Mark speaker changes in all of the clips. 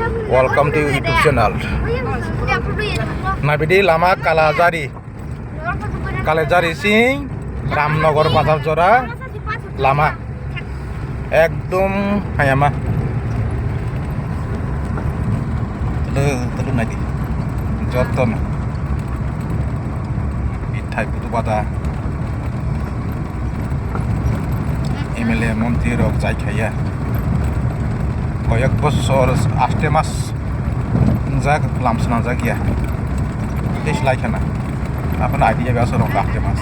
Speaker 1: Welcome to YouTube channel. Nabidi lama Kalajari sing Ramnagar Bazar Jora lama ekdom hayama telu nadi joton Ithai Putu Bada MLA মন্ত্রী রক যাই খাইয়া কয়েক বছর 8 মাস যাক লামসনা জাগিয়া দেশ লাইখানা আপন আইডিয়া বেসর 8 মাস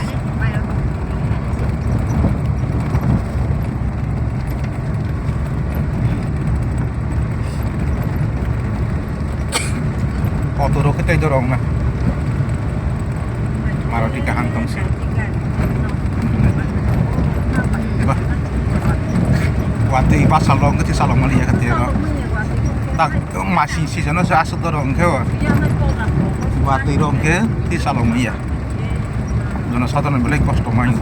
Speaker 1: কত রকতে দরং না মারুতি কাহাং তংসি Waktu pas salong ke salong mali ya katanya. Tak masih sih sana saya asal dorong ke. Waktu dorong ke di salong mali ya. Jangan satu nih boleh kos main.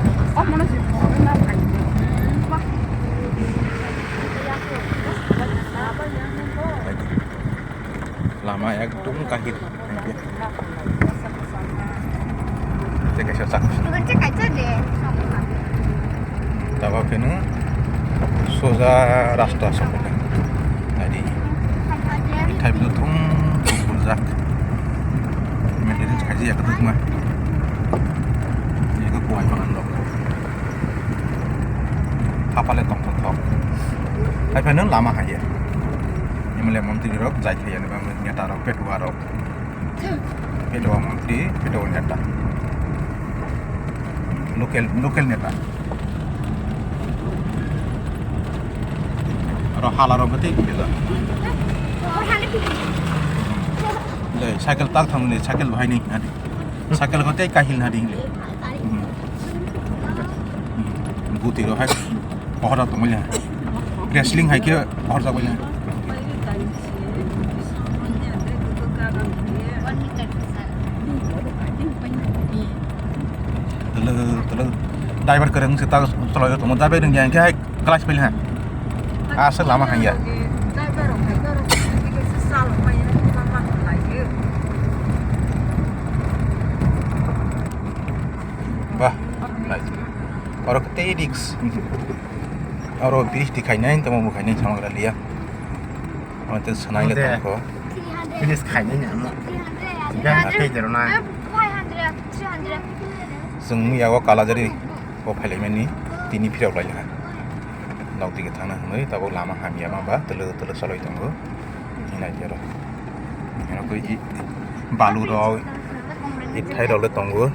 Speaker 1: Lama ya gedung kahit. Cek sesak.
Speaker 2: Cek aja deh.
Speaker 1: Tahu kena. Soza rasta sampai tadi Ithai Putu Thung Burzak Medin kaji ya kedua mah ini ke kuai bangan dong apa le tong tong hai pai nang lama hai ya ini mulai menteri rok jai khai ya bang nyata rok pedua menteri pedua nyata lokal nyata Halar berarti gitu. Le, cycle tak thang le, cycle bahai ni ada. Cycle kau tiada kahil nadi le. Buti roh hai, bahar tu mulai. Wrestling hai ke bahar tu mulai. Telu, driver kereng kita selalu tu, driver yang yang ke kelas pilih hai. Asal lama hanya. Wah, baik. Orang ketidix, orang bis dikainai, temu bukannya sama orang lihat. Orang tu senang lihat aku.
Speaker 3: Bis kainai ni, jangan apa jeruna.
Speaker 1: Semua awak kalah jadi, kau pilih ni, tini pirau lagi lah. Laut tiga tanah ni, tapi lama hamil apa, telur selalu itu aku. Ini aja loh. Ini aku balu doa, Ithai doa le tunggu.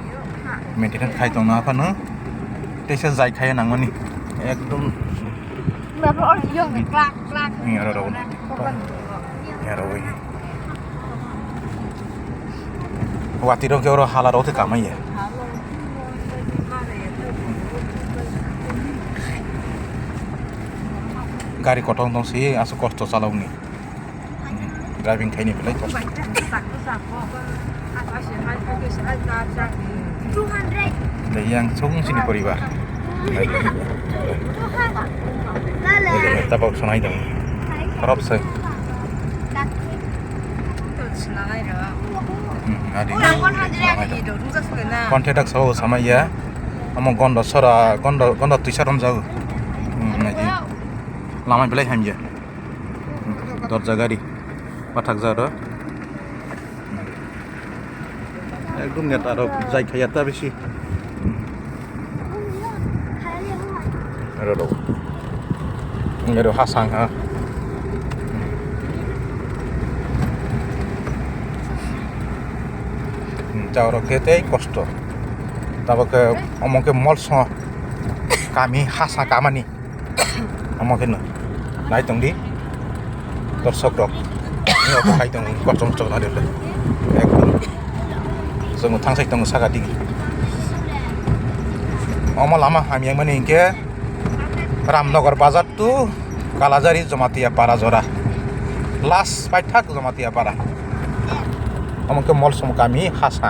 Speaker 1: Maintenance khai tong apa no? Desa zai khai nang mani. Ekdom.
Speaker 2: Berapa orang yang klak.
Speaker 1: Ini ada doa. Ini ada doa. Waktu itu kita orang halar doa kamai ya. Gari kotong tong si asu kosto salau ni. Driving khai ni pelai kosto.
Speaker 2: 200.
Speaker 1: Le yang sung sini poribar. Tapi sonai dong. Harap saya. Adi. Kontak sawo sama ya. Among gondo sora gondo tuisar jauh. Naji. Lama belai hamja. Dorja gari. Pathak jauh. একদম নেতা আর যাই খাইয়াতা বেশি এর হাসাং হা যাওয়ার খেতে কষ্ট তারপরে আমাকে মল কামি হাসা কামানি আমাকে নাই তংদি দর্শক রক খাই তং কষ্ট মষ্ট না দিলে একদম जों थांसाय दं सागादि अमा लामा हामी माने इनके रामनगर बाजार टु कालाजारी जमातिया पारा जरा लास्ट बाइथाक जमातिया पारा अमके मल सम कामी हासा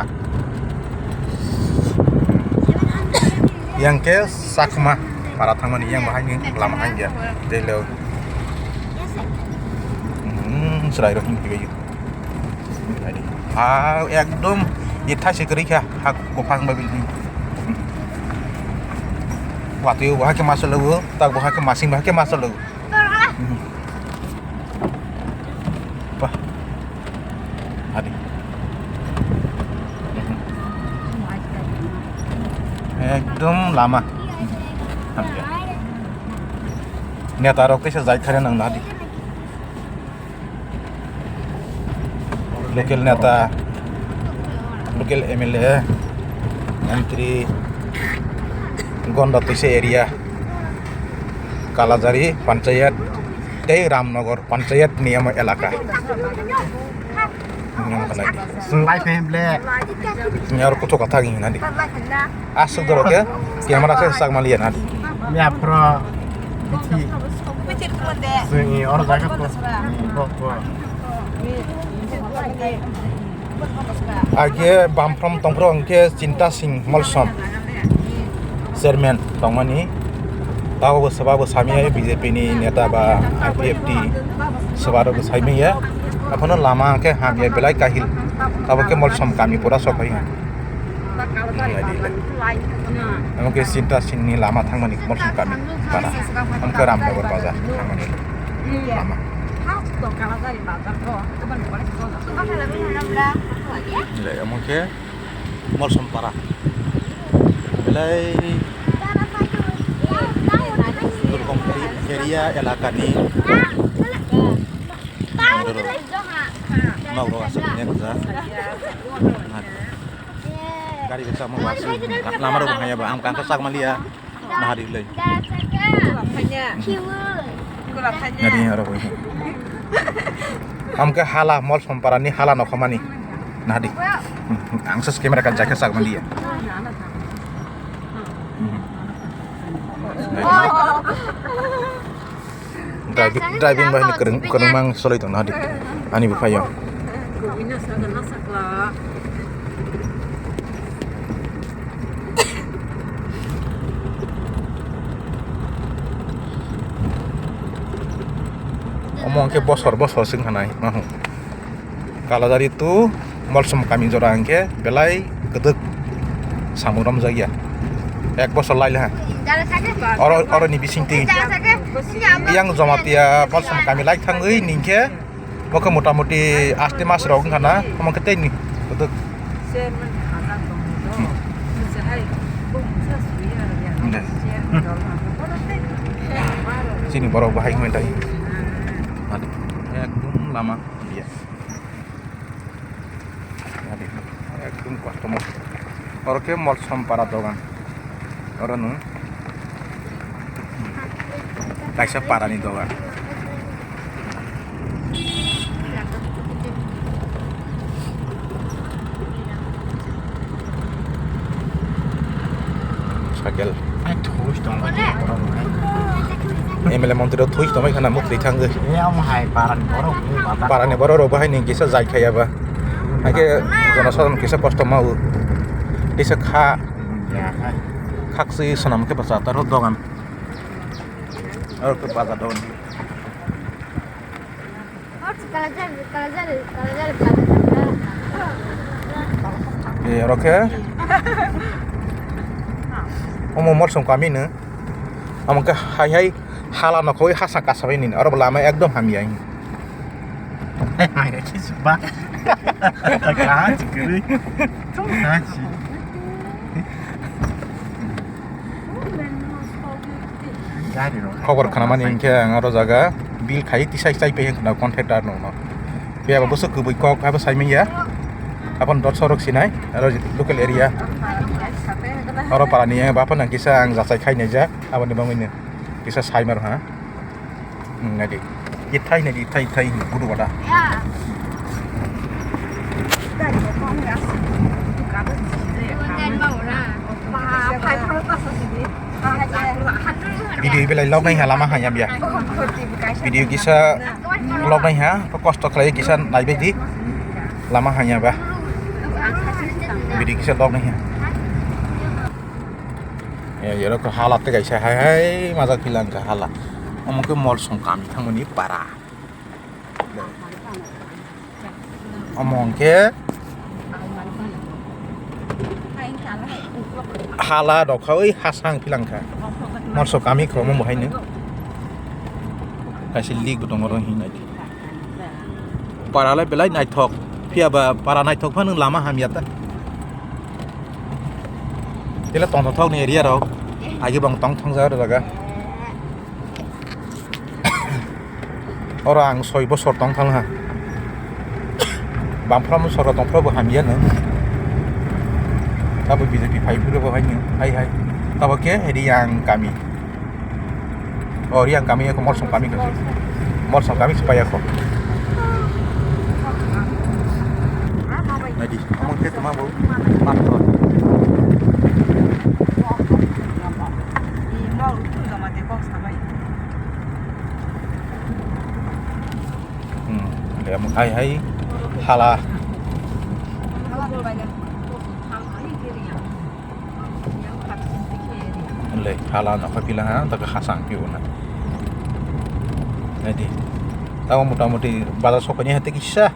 Speaker 1: yang ke sakma para tangan yang bahani lama hanya delo serai roh hing piwe tadi ekdom ithai se kri kha hak bofang ba bil watiu bah ke masal lu tak bah ke masing bah ke masal lu bah adi ekdom lama hampir nya tarok ke jai khare nang nadi lokal neta lokal MLA mantri গন্ডাতিসে এরিয়া কালাজারি পঞ্চায়েত এই রামনগর পঞ্চায়েত নিয়ম এলাকা
Speaker 3: Sungai pemble.
Speaker 1: আর কত কথা গিয়ে নাদি আসুক ধরকে ক্যামেরা সে সাগমালিয়া Nadi
Speaker 3: Ya pro. Sungai orang jaga pro.
Speaker 1: আগে বামফ্রম তংফ্র অঙ্কে চিন্তা সিং মলসম চেয়ারম্যান তংমানি তাও সবাবো সামিয়া বিজেপি ni নেতা বা IPFT সবারো সাইমিয়া আপন লামা কে হামিয়া বেলাই কাহিল তাবকে মলসম কামি পুরা সবাই আমাকে চিন্তা সিংনি লামা থাংমানি মলসম কামি পানা আমকে রামনগর বাজার থাংমানি Lama Nilai amke molsam para belai berkompli area elaka ni mau lo asapnya kerja gari bisa mau wasu lama dong hanya bang kan kesak malia nah hari lagi jadi harap ini amke hala molsam para ni hala nokamani nadi angsa kamera kan jaga sak malia driving bah ni kereng mang soloi tong nadi ani bufayo omong ke bosor sing hanai mahu kalajari tu Molsom কামি জরা আঙ্কে বেলাই গদক সামুরাম জায়গা এক বছর লাইলে হ্যাঁ অর নি বিসিংতি yang জমাতিয়া মলসম কামি লাইক থাঙ্গই নিংকে মকে মোটামুটি 8 মাস রং খানা মকে তেনি গদক sini baru bahai mentai একদম lama dia একদম কাস্টমার ওরকে মলসম পারা দোকান ওরা নু কাইসা পারানি দোকান সাইকেল
Speaker 3: Terus dong.
Speaker 1: MLA মন্ত্রী থুইস তোমায় খানা মুখ রিথাঙ্গ
Speaker 3: Yang hai paran borok ni batak.
Speaker 1: পারানি বড় রো বাহাই নি গিসা যাই খাইয়াবা আগে জনসাধারণ কিসা কষ্ট মাও কিসা খা
Speaker 3: Ya hai.
Speaker 1: খাকসি সনামকে বাসা তার দোকান আর তো বাজার দোকান এ রকে omo molsam kami ne amke hai hai hala no koi hasa kasabai ni aro lama ekdom hamiai
Speaker 3: Hai kis ba. Kaji kiri. Kaji. Jadi loh.
Speaker 1: খবর খানামানি ইনকে আরো জায়গা বিল খাই তিসাই চাই পেহে না কন্ট্রাক্টর নো না পেয়া বসে কুবই কক হাবে সাইমিয়া আপন দট সরক সিনাই আরো লোকাল এরিয়া আরো পারা নিয়ে বাপন কিসা আং যাচাই খাই নাই যা আবানি বামিনে কিসা সাইমার হা নাদি ইথাই নাদি ইথাই গুরু বাদা video belai log nai ha lama hanya bia video kisah log nai ha cost khlai kisah nai be di lama hanya ba video kisah log nai ha ya ro ko halat te gaisa hai hai maja kilang ka hala amke mol song kami thangmani para omong ke hala dok khoi hasang pilangka morso kami ko mo hai ne kaisi lig dong ro hi nai para lai belai nai thok phia ba para nai thok phan lama hamiata tela tong thok ni area ro agi bang tong thong ja daga orang 6 bosor tong thang ha bangfram sora tong pro bo hamia no tapi BJP phai pura bo hai ni hai taba ke hedi yang kami oh yang kami ko morsong kami ko morsong kami supaya ko nadi omong ke tuma bo mantap để một hai hala le hala nak pilah tak khasang piu na jadi tahu mudah-mudahan balas soknya hati kisah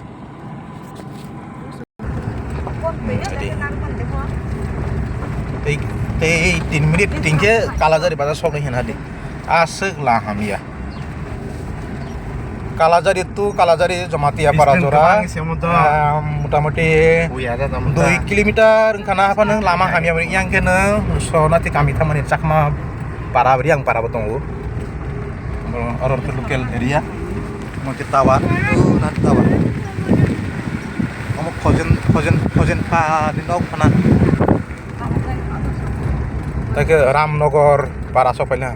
Speaker 1: jadi 3 menit tinggal kalah dari balas soknya hadi asik lah hamia Kalajari itu Kalajari Jamati para jora mudah-mudahan 2 kilometer kana apa nang lama hamia yang kena so nanti kami teman cakma para yang para betongu orang ke lokal area mau kita tawar nanti tawar kamu khojen pa di dok pana tak Ramnogor para sopelnya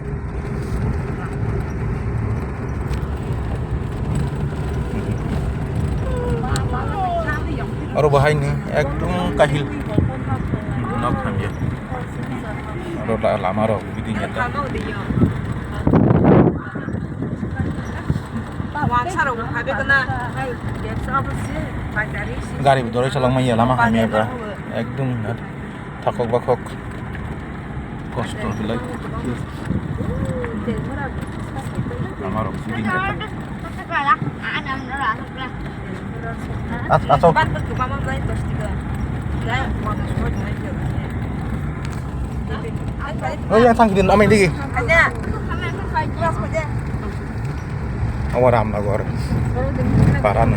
Speaker 1: Aro bahai ni ekdom kahil nak hamia aro lama ro bidi nyata gari dore salang mai lama hamia ba ekdom thakok bakok kosto bilai lama ro bidi nyata atau oh yang sangkitin amin lagi awaram nagor paran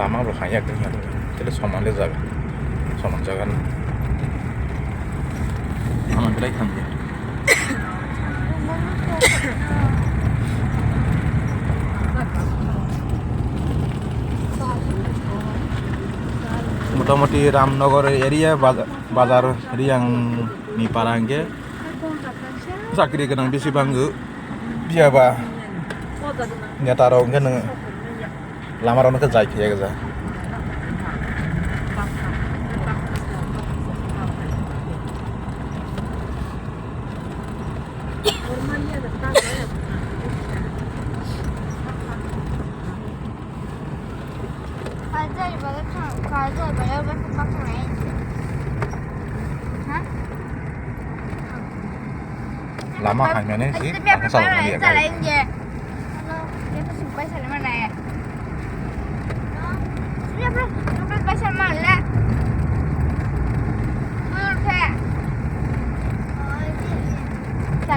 Speaker 1: lama lo hanya dengan terus soman le jaga soman jaga aman belai kan dia motamoti Ramnogor area bazar yang ni parangge sakri kenang bisi banggu dia ba nyata ro ngene lama ro ke jai ke ga lama hanya sih asal dia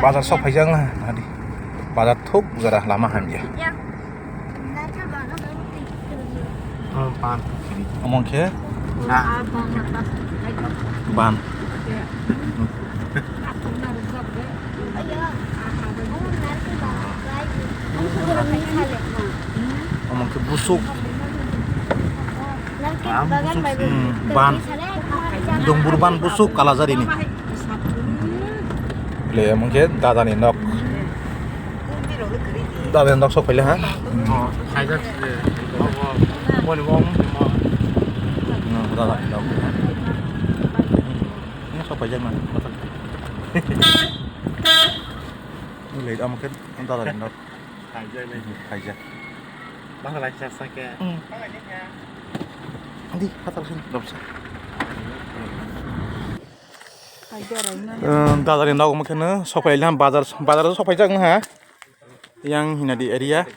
Speaker 1: bazar sok pajang lah tadi bazar thuk zara lama hamja
Speaker 3: pan
Speaker 1: omong ke ban omong ke busuk ban dong burban busuk Kalazar ini le mungkin dada ni nok sok pele ha
Speaker 3: hai ra mo ni wong
Speaker 1: dada ni nok ini sok pele man ini le mungkin dada ni nok
Speaker 3: hai ra
Speaker 1: hai ja
Speaker 3: Masalah jasa ke.
Speaker 1: Nanti kata sini, nggak bisa. Dadah yang tahu mungkin sopai lah bazar itu sopai jangan ha, yang hina di area.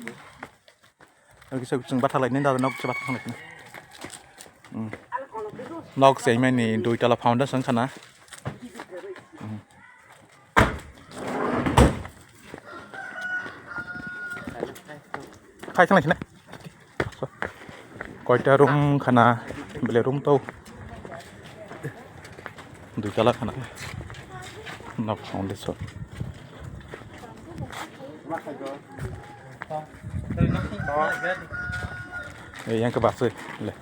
Speaker 1: Bisa kucing batal lainnya dadah nak cepat sang lagi. Nak saya ini dua tala founder sang sana. Khai sang lagi na. Koita room khana beli room tau. Dua tala khana. Nak founder so. Yang ke bas le.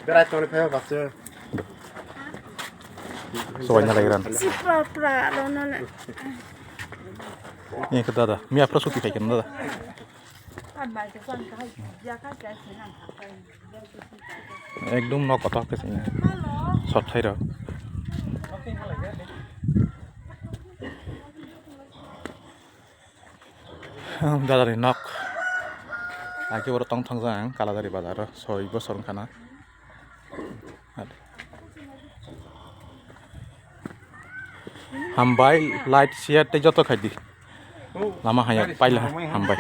Speaker 3: Berat kalau payah pasir.
Speaker 1: Soalnya lagi ran.
Speaker 2: Si pra lo no le.
Speaker 1: Yang ke dadah. Mi apa suki kai kan dadah. Ekdom nok kotak ke sini. Short thai ro. Dadah ni nok. Lagi baru tong jang kala dari bazar soi bosor kana. Hambai light share te joto khai di. Lama hanya paila hambai.